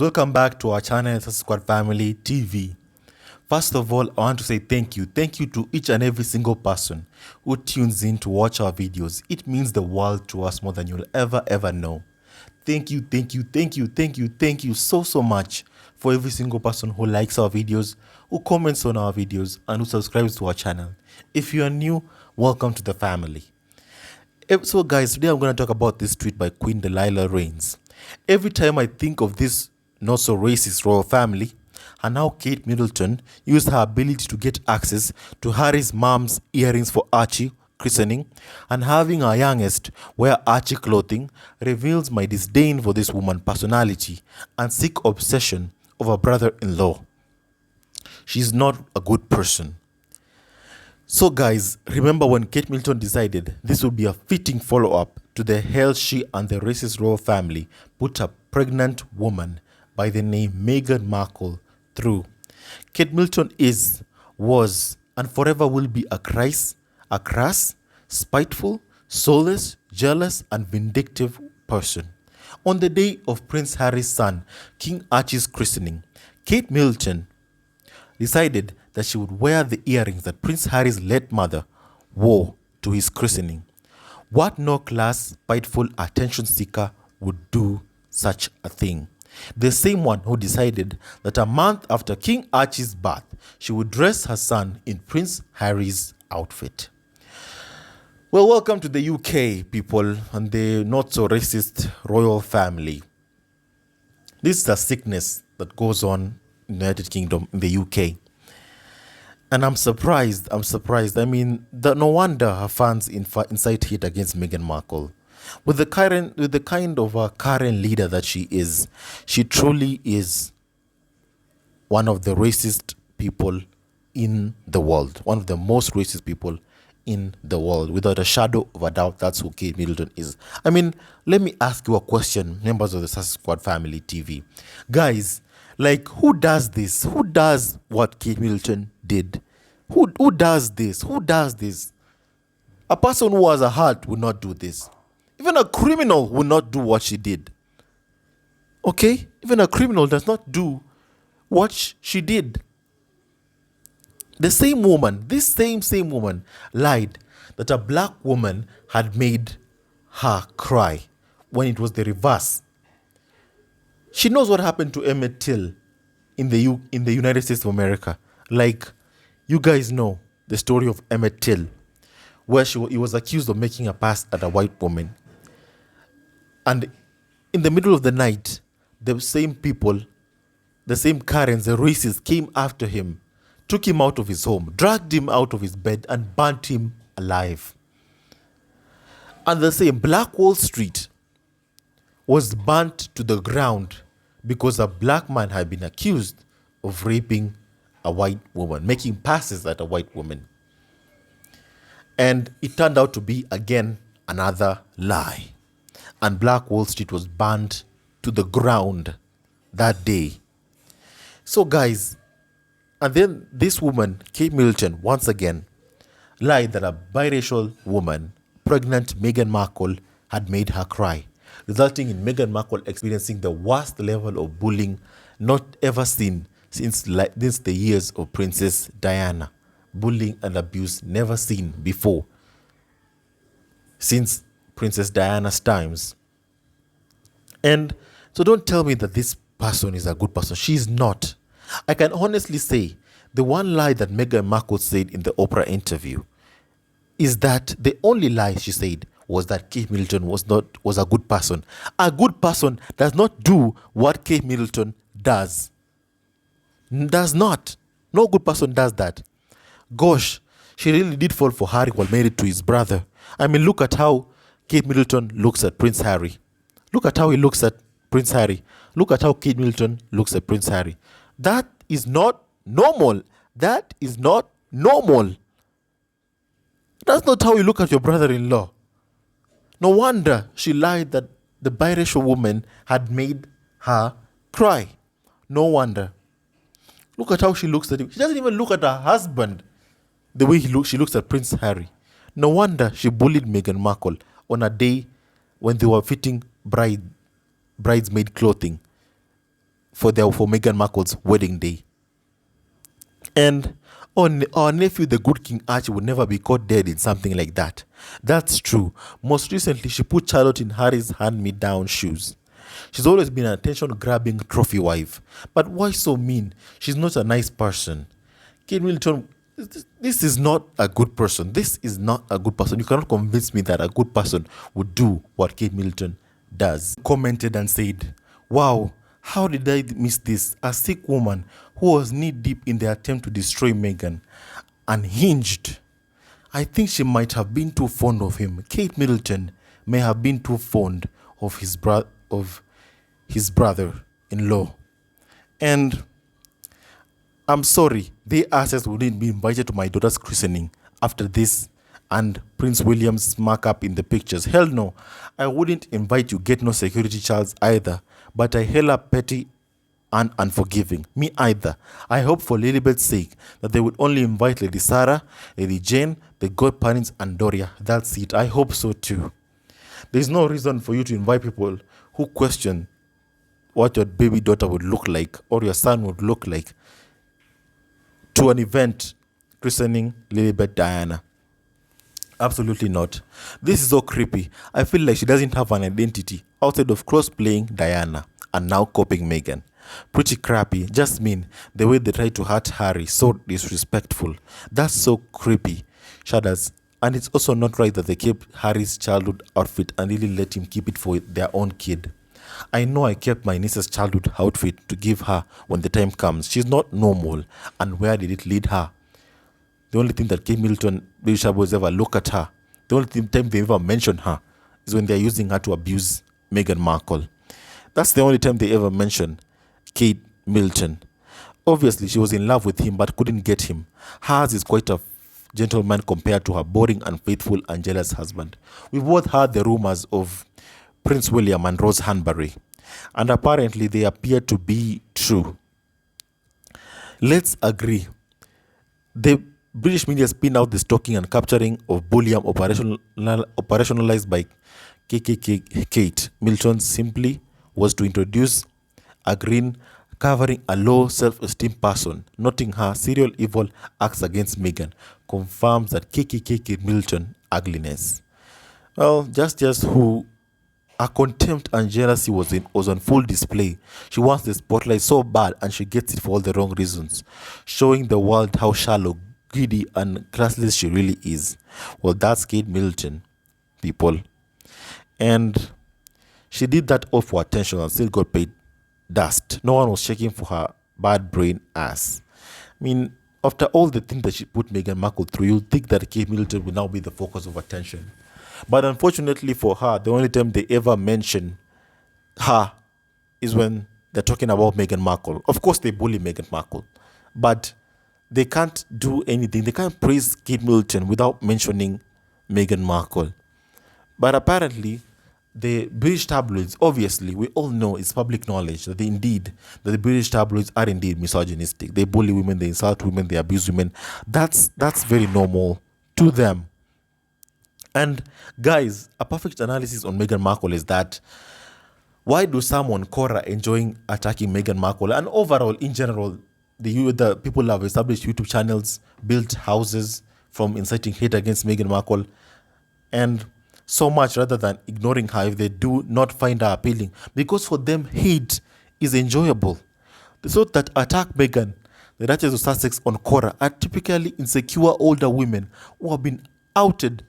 Welcome back to our channel, Squad Family TV. First of all, I want to say thank you. Thank you to each and every single person who tunes in to watch our videos. It means the world to us more than you'll ever know. Thank you, thank you so much for every single person who likes our videos, who comments on our videos, and who subscribes to our channel. If you are new, welcome to the family. So guys, today I'm going to talk about this tweet by Queen Delilah Reigns. Every time I think of this not so racist royal family, and how Kate Middleton used her ability to get access to Harry's mom's earrings for Archie christening, and having her youngest wear Archie clothing, reveals my disdain for this woman's personality and sick obsession of her brother-in-law. She's not a good person. So guys, remember when Kate Middleton decided this would be a fitting follow-up to the hell she and the racist royal family put a pregnant woman by the name Meghan Markle through. Kate Middleton was, and forever will be a crass, spiteful, soulless, jealous, and vindictive person. On the day of Prince Harry's son, King Archie's christening, Kate Middleton decided that she would wear the earrings that Prince Harry's late mother wore to his christening. What no-class, spiteful attention seeker would do such a thing? The same one who decided that a month after King Archie's birth, she would dress her son in Prince Harry's outfit. Well, welcome to the UK, people, and the not-so-racist royal family. This is a sickness that goes on in the United Kingdom, in the UK. And I'm surprised. I mean, no wonder her fans incite hate against Meghan Markle. With the kind of a current leader that she is, she truly is one of the racist people in the world. One of the most racist people in the world. Without a shadow of a doubt, that's who Kate Middleton is. I mean, let me ask you a question, members of the Squad Family TV. Guys, like, who does this? Who does what Kate Middleton did? Who does this? Who does this? A person who has a heart would not do this. Even a criminal will not do what she did. Okay? Even a criminal does not do what she did. The same woman, this same woman, lied that a black woman had made her cry when it was the reverse. She knows what happened to Emmett Till in the United States of America. Like, you guys know the story of Emmett Till, where he was accused of making a pass at a white woman. And in the middle of the night, the same people, the same Karens, the racists, came after him, took him out of his home, dragged him out of his bed, and burnt him alive. And the same Black Wall Street was burnt to the ground because a black man had been accused of raping a white woman, making passes at a white woman. And it turned out to be, again, another lie. And Black Wall Street was burned to the ground that day. So guys, and then this woman, Kate Middleton, once again, lied that a biracial woman, pregnant Meghan Markle, had made her cry, resulting in Meghan Markle experiencing the worst level of bullying not ever seen since the years of Princess Diana. Bullying and abuse never seen before since Princess Diana's times. And so don't tell me that this person is a good person. She's not. I can honestly say the one lie that Meghan Markle said in the Oprah interview is that the only lie she said was that Kate Middleton was a good person. A good person does not do what Kate Middleton does. Does not. No good person does that. Gosh, she really did fall for Harry while married to his brother. I mean, look at how Kate Middleton looks at Prince Harry. Look at how he looks at Prince Harry. Look at how Kate Middleton looks at Prince Harry. That is not normal. That is not normal. That's not how you look at your brother-in-law. No wonder she lied that the biracial woman had made her cry. No wonder. Look at how she looks at him. She doesn't even look at her husband the way she looks at Prince Harry. No wonder she bullied Meghan Markle on a day when they were fitting bridesmaid clothing for Meghan Markle's wedding day. And our nephew, the good King Archie, would never be caught dead in something like that. That's true. Most recently, she put Charlotte in Harry's hand-me-down shoes. She's always been an attention-grabbing trophy wife. But why so mean? She's not a nice person. Kate Middleton, this is not a good person. This is not a good person. You cannot convince me that a good person would do what Kate Middleton does. Commented and said, wow, how did I miss this? A sick woman who was knee-deep in the attempt to destroy Meghan. Unhinged. I think she might have been too fond of him. Kate Middleton may have been too fond of his brother-in-law. And I'm sorry, they asses wouldn't be invited to my daughter's christening after this and Prince William's smack up in the pictures. Hell no, I wouldn't invite you get no security Charles either, but I hella petty and unforgiving. Me either. I hope for Lilibet's sake that they would only invite Lady Sarah, Lady Jane, the godparents and Doria. That's it. I hope so too. There's no reason for you to invite people who question what your baby daughter would look like or your son would look like to an event christening Lilibet Diana. Absolutely not. This is so creepy. I feel like she doesn't have an identity outside of cross-playing Diana and now copying Meghan. Pretty crappy. Just mean the way they try to hurt Harry. So disrespectful. That's so creepy. Shudders. And it's also not right that they kept Harry's childhood outfit and really let him keep it for their own kid. I know I kept my niece's childhood outfit to give her when the time comes. She's not normal. And where did it lead her? The only thing that Kate Middleton, Bishop was ever look at her, the only time they ever mention her is when they're using her to abuse Meghan Markle. That's the only time they ever mention Kate Middleton. Obviously, she was in love with him but couldn't get him. Hers is quite a gentleman compared to her boring, unfaithful and jealous husband. We've both heard the rumors of Prince William and Rose Hanbury, and apparently they appear to be true. Let's agree. The British media spin out the stalking and capturing of bullying operationalized by Kate Middleton simply was to introduce a green covering a low self-esteem person, noting her serial evil acts against Meghan, confirms that Kate Middleton ugliness. Well, just who her contempt and jealousy was on full display. She wants the spotlight so bad and she gets it for all the wrong reasons, showing the world how shallow, greedy and classless she really is. Well, that's Kate Middleton, people. And she did that all for attention and still got paid dust. No one was checking for her bad brain ass. I mean, after all the things that she put Meghan Markle through, you'd think that Kate Middleton would now be the focus of attention. But unfortunately for her, the only time they ever mention her is when they're talking about Meghan Markle. Of course, they bully Meghan Markle, but they can't do anything. They can't praise Kate Middleton without mentioning Meghan Markle. But apparently, the British tabloids, obviously, we all know, it's public knowledge that the British tabloids are indeed misogynistic. They bully women, they insult women, they abuse women. That's very normal to them. And guys, a perfect analysis on Meghan Markle is that why do some on Quora enjoying attacking Meghan Markle and overall, in general, the people have established YouTube channels, built houses from inciting hate against Meghan Markle, and so much rather than ignoring her if they do not find her appealing, because for them hate is enjoyable. The sort that attack Meghan, the Duchess of Sussex on Quora, are typically insecure older women who have been ousted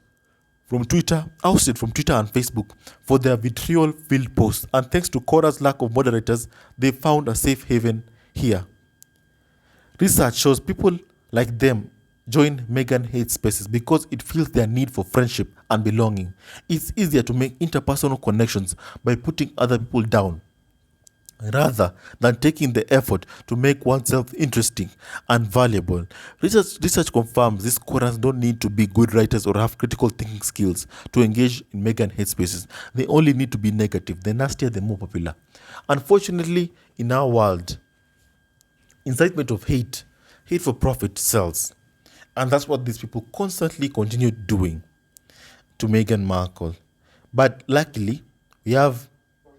from Twitter and Facebook for their vitriol-filled posts, and thanks to Quora's lack of moderators, they found a safe haven here. Research shows people like them join Meghan hate spaces because it feels their need for friendship and belonging. It's easier to make interpersonal connections by putting other people down, rather than taking the effort to make oneself interesting and valuable. Research confirms these Quorans don't need to be good writers or have critical thinking skills to engage in Meghan hate spaces. They only need to be negative. The nastier, the more popular. Unfortunately, in our world, incitement of hate for profit sells. And that's what these people constantly continue doing to Meghan Markle. But luckily, we have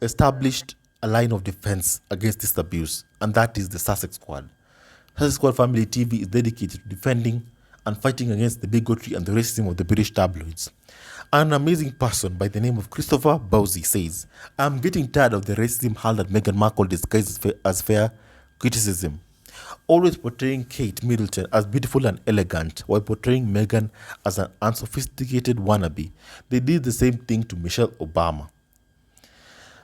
established a line of defense against this abuse, and that is the Sussex Squad. Sussex Squad Family TV is dedicated to defending and fighting against the bigotry and the racism of the British tabloids. An amazing person by the name of Christopher Bowsey says, I'm getting tired of the racism hurled at Meghan Markle disguised as fair criticism. Always portraying Kate Middleton as beautiful and elegant while portraying Meghan as an unsophisticated wannabe. They did the same thing to Michelle Obama.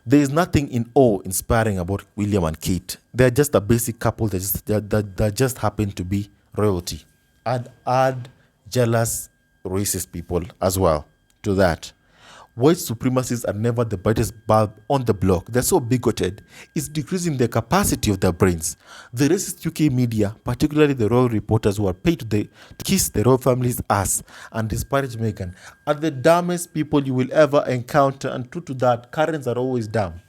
There is nothing in awe-inspiring about William and Kate. They're just a basic couple that just happen to be royalty. And add jealous, racist people as well to that. White supremacists are never the brightest bulb on the block. They're so bigoted, it's decreasing the capacity of their brains. The racist UK media, particularly the royal reporters who are paid to kiss the royal family's ass and disparage Meghan, are the dumbest people you will ever encounter. And true to that, Karens are always dumb.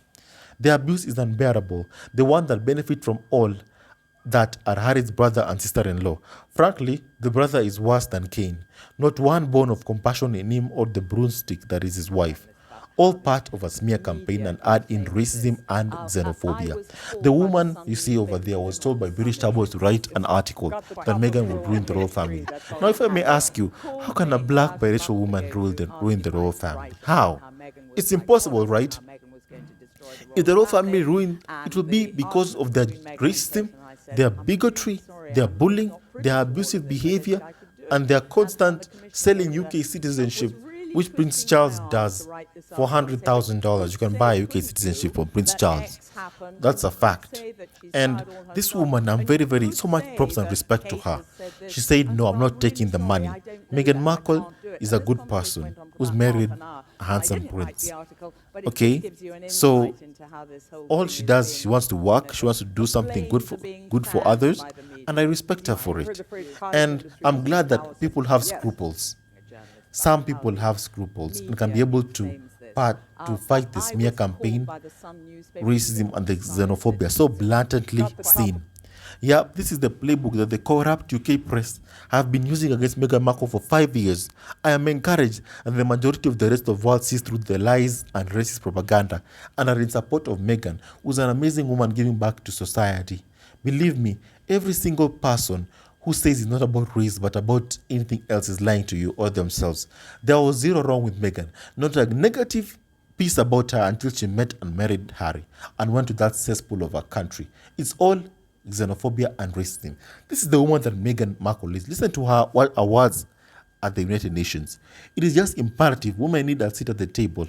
The abuse is unbearable. The one that benefit from all that are Harry's brother and sister-in-law. Frankly, the brother is worse than Cain. Not one bone of compassion in him or the broomstick that is his wife. All part of a smear campaign and add in racism and xenophobia. The woman you see over there was told by British tabloids to write an article that Meghan would ruin the royal family. Now, if I may ask you, how can a black biracial woman ruin the royal family? How? It's impossible, right? If the royal family ruined, it will be because of their racism, their bigotry, their bullying, their abusive behavior, and their constant selling UK citizenship, which Prince Charles does for $100,000. You can buy UK citizenship from Prince Charles. That's a fact. And this woman, I'm very, so much props and respect to her. She said, no, I'm not taking the money. Meghan Markle is a good person who's married a handsome prince. Okay, so all she does, she wants to work, she wants to do something good for others, and I respect her for it. And I'm glad that people have scruples. Some people have scruples and can be able to fight the smear campaign, racism, and the xenophobia so blatantly seen. Yeah, this is the playbook that the corrupt UK press have been using against Meghan Markle for 5 years. I am encouraged that the majority of the rest of the world sees through the lies and racist propaganda and are in support of Meghan, who's an amazing woman giving back to society. Believe me, every single person who says it's not about race but about anything else is lying to you or themselves. There was zero wrong with Meghan. Not a negative piece about her until she met and married Harry and went to that cesspool of a country. It's all xenophobia and racism. This is the woman that Meghan Markle is. Listen to her words at the United Nations. It is just imperative women need a seat at the table.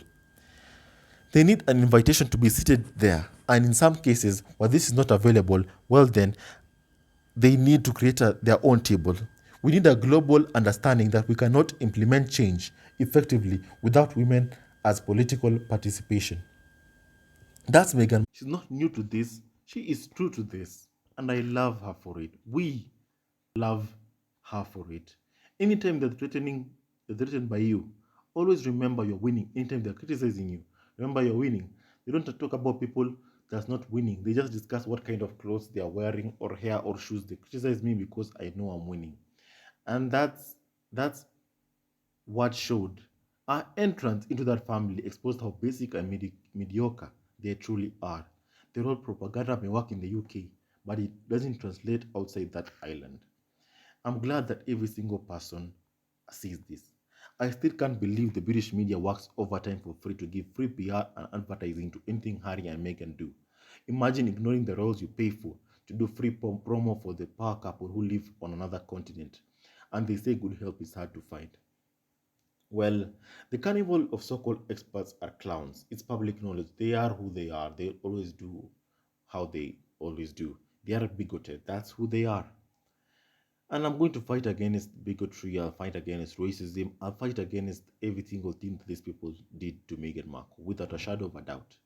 They need an invitation to be seated there. And in some cases, where this is not available, well then, they need to create their own table. We need a global understanding that we cannot implement change effectively without women as political participation. That's Meghan. She's not new to this. She is true to this. And I love her for it. We love her for it. Anytime they're threatened by you, always remember you're winning. Anytime they're criticizing you, remember you're winning. They don't talk about people that's not winning. They just discuss what kind of clothes they are wearing or hair or shoes. They criticize me because I know I'm winning. And that's what showed. Our entrance into that family exposed how basic and mediocre they truly are. The whole propaganda may work in the UK, but it doesn't translate outside that island. I'm glad that every single person sees this. I still can't believe the British media works overtime for free to give free PR and advertising to anything Harry and Meghan do. Imagine ignoring the roles you pay for to do free promo for the power couple who live on another continent. And they say good help is hard to find. Well, the carnival of so-called experts are clowns. It's public knowledge. They are who they are. They always do how they always do. They are bigoted. That's who they are. And I'm going to fight against bigotry. I'll fight against racism. I'll fight against every single thing that these people did to Meghan Markle without a shadow of a doubt.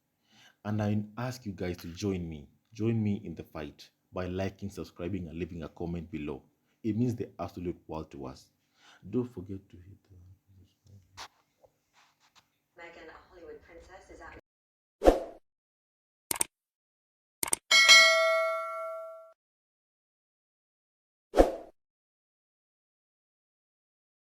And I ask you guys to join me. Join me in the fight by liking, subscribing, and leaving a comment below. It means the absolute world to us. Don't forget to hit the